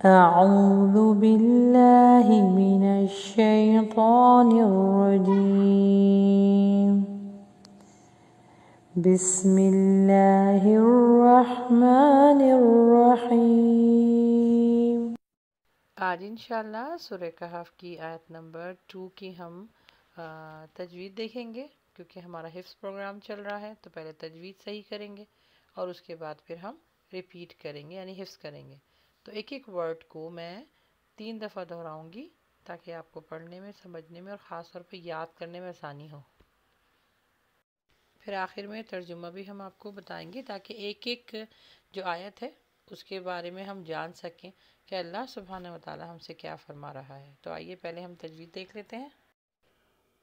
أعوذ بالله من الشيطان الرجيم بسم الله الرحمن الرحيم۔ آج انشاءاللہ سورہ کہف کی آیت نمبر 2 کی ہم تجوید دیکھیں گے، کیونکہ ہمارا حفظ پروگرام چل رہا ہے تو پہلے تجوید صحیح کریں گے اور اس کے بعد پھر ہم ریپیٹ کریں گے یعنی حفظ کریں گے۔ تو ایک ایک ورڈ کو میں 3 دفعہ دہراؤں گی تاکہ آپ کو پڑھنے میں، سمجھنے میں اور خاص طور پہ یاد کرنے میں آسانی ہو۔ پھر آخر میں ترجمہ بھی ہم آپ کو بتائیں گے تاکہ ایک ایک جو آیت ہے اس کے بارے میں ہم جان سکیں کہ اللہ سبحانہ وتعالی ہم سے کیا فرما رہا ہے۔ تو آئیے پہلے ہم تجوید دیکھ لیتے ہیں۔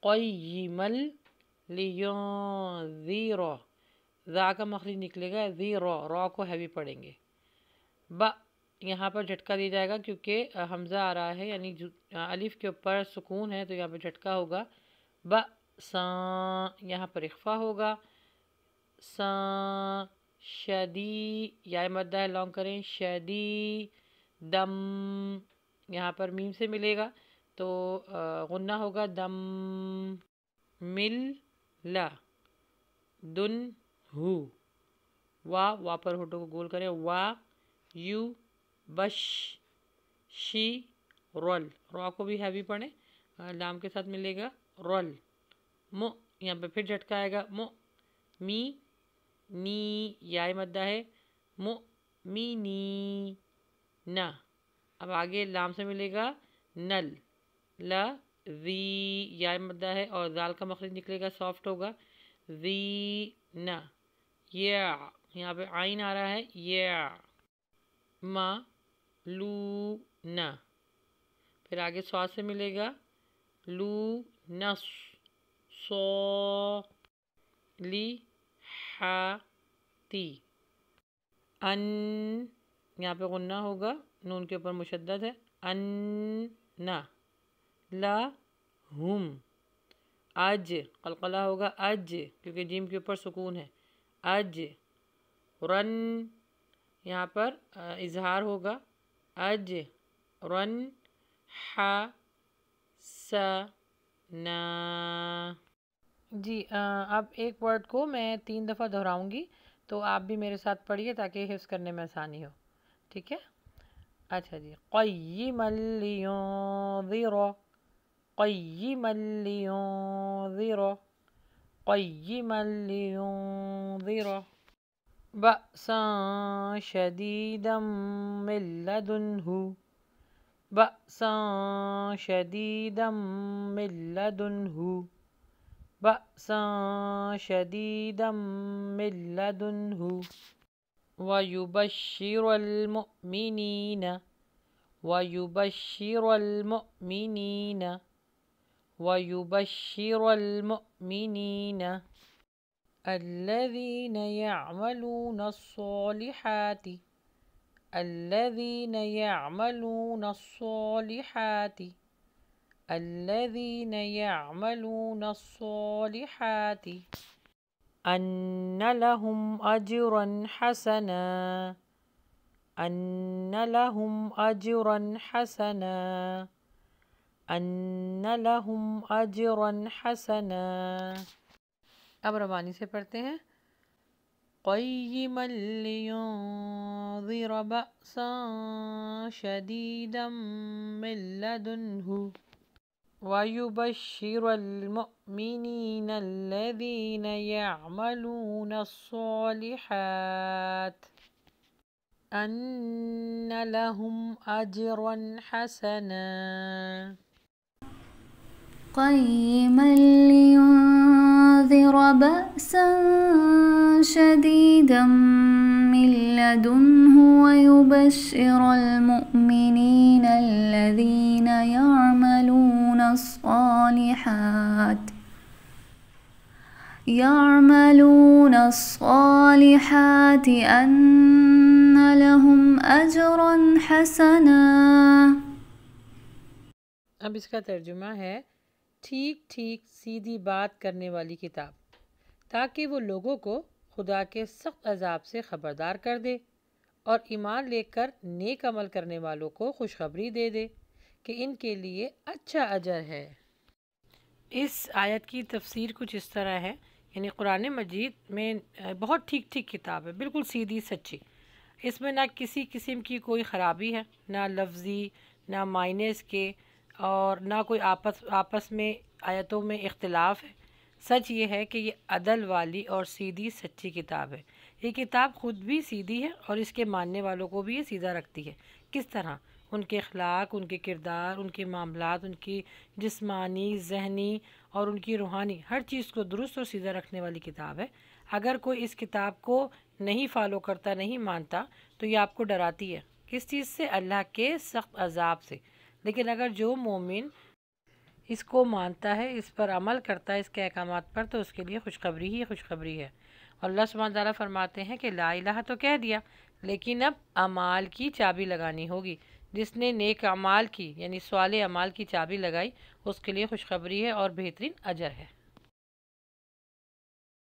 قیما لینذر، ذا کا مخرج نکلے گا ذیر، را کو ہیوی پڑھیں گے۔ با یہاں پر جھٹکا دیا جائے گا کیونکہ حمزہ آ رہا ہے، یعنی الف کے اوپر سکون ہے تو یہاں پہ جھٹکا ہوگا۔ با سا یہاں پر اخفا ہوگا۔ سا شدی یا مدہ ہے لانگ کریں، شدی دم یہاں پر میم سے ملے گا تو غنہ ہوگا دم۔ مل لا دن ہو، وا پر ہوٹوں کو گول کریں، وا یو بش شی رول، را کو بھی ہیوی پڑھیں، لام کے ساتھ ملے گا رول۔ مو یہاں پہ پھر جھٹکا آئے گا، مو می نی یا مدہ ہے، مو می نی نا۔ اب آگے لام سے ملے گا نل، لا ذی یا مدہ ہے اور ذال کا مخرج نکلے گا سافٹ ہوگا، ذی نا۔ یہاں پہ عین آ رہا ہے، یا ما لو نا۔ پھر آگے سواد سے ملے گا لو نس، سو لی ہا تی۔ ان یہاں پہ غنہ ہوگا، نون کے اوپر مشدد ہے، ان نا۔ لا ہم، اج قلقلہ ہوگا اج کیونکہ جیم کے اوپر سکون ہے، اج۔ رن یہاں پر اظہار ہوگا، اج رن ہا سا نا۔ جی اب ایک ورڈ کو میں 3 دفعہ دہراؤں گی تو آپ بھی میرے ساتھ پڑھیے تاکہ حفظ کرنے میں آسانی ہو، ٹھیک ہے؟ اچھا جی، قیما لینذر، قیما لینذر، قیما لینذر، بأسا شدیدا من لدنہ، بأسا شدیدا من لدنہ، بأسا شدیدا من لدنہ، وَيُبَشِّرَ الْمُؤْمِنِينَ، وَيُبَشِّرَ الْمُؤْمِنِينَ، وَيُبَشِّرَ الْمُؤْمِنِينَ الَّذِينَ يَعْمَلُونَ الصَّالِحَاتِ، الَّذِينَ يَعْمَلُونَ الصَّالِحَاتِ، الَّذِينَ يَعْمَلُونَ الصَّالِحَاتِ أَنَّ لَهُمْ أَجْرًا حَسَنًا، أَنَّ لَهُمْ أَجْرًا حَسَنًا، أَنَّ لَهُمْ أَجْرًا حَسَنًا۔ اب روانی سے پڑھتے ہیں۔ قیما لینذر بأسا شدیدا من لدنہ، وَيُبَشِّرَ الْمُؤْمِنِينَ الَّذِينَ يَعْمَلُونَ الصَّالِحَاتِ أَنَّ لَهُمْ أَجْرًا حَسَنًا۔ قيما لينذر بأسا شديدا من لدنه ويبشر المؤمنين الذين يعملون الصالحات أن لهم أجرا حسنا۔ اب اس کا ترجمہ ہے، ٹھیک ٹھیک سیدھی بات کرنے والی کتاب، تاکہ وہ لوگوں کو خدا کے سخت عذاب سے خبردار کر دے اور ایمان لے کر نیک عمل کرنے والوں کو خوشخبری دے دے کہ ان کے لیے اچھا اجر ہے۔ اس آیت کی تفسیر کچھ اس طرح ہے، یعنی قرآن مجید میں بہت ٹھیک کتاب ہے، بالکل سیدھی سچی، اس میں نہ کسی قسم کی کوئی خرابی ہے، نہ لفظی نہ معنی اس کے، اور نہ کوئی آپس میں آیتوں میں اختلاف ہے۔ سچ یہ ہے کہ یہ عدل والی اور سیدھی سچی کتاب ہے۔ یہ کتاب خود بھی سیدھی ہے اور اس کے ماننے والوں کو بھی یہ سیدھا رکھتی ہے۔ کس طرح؟ ان کے اخلاق، ان کے کردار، ان کے معاملات، ان کی جسمانی، ذہنی اور ان کی روحانی ہر چیز کو درست اور سیدھا رکھنے والی کتاب ہے۔ اگر کوئی اس کتاب کو نہیں فالو کرتا، نہیں مانتا، تو یہ آپ کو ڈراتی ہے۔ کس چیز سے؟ اللہ کے سخت عذاب سے۔ لیکن اگر جو مومن اس کو مانتا ہے، اس پر عمل کرتا ہے، اس کے احکامات پر، تو اس کے لیے خوشخبری ہی خوشخبری ہے۔ اللہ سبحانہ تعالیٰ فرماتے ہیں کہ لا الہ تو کہہ دیا، لیکن اب اعمال کی چابی لگانی ہوگی۔ جس نے نیک اعمال کی یعنی صالح اعمال کی چابی لگائی، اس کے لیے خوشخبری ہے اور بہترین اجر ہے۔